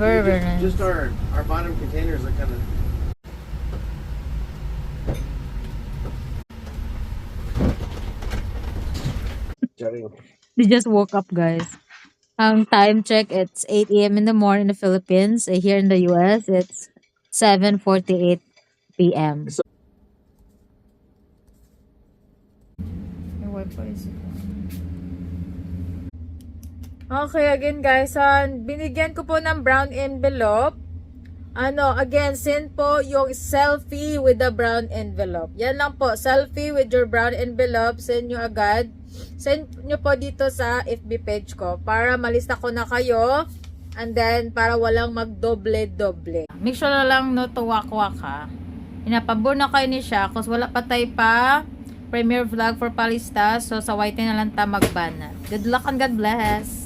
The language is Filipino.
Very nice. Just our bottom containers are kind of. We just woke up, guys. Time check, it's 8 a.m. in the morning in the Philippines. Here in the US, it's 7:48 p.m. Okay, again guys, binigyan ko po ng brown envelope. Again, send po yung selfie with the brown envelope. Yan lang po, selfie with your brown envelope, send nyo agad. Send nyo po dito sa FB page ko para malista ko na kayo. And then, para walang magdoble-doble. Make sure na lang no to wak-wak ha. Inapabor na kayo ni siya kasi wala pa tayo pa premiere vlog for Palista. So, sa white na lang ta magbana. Good luck and God bless!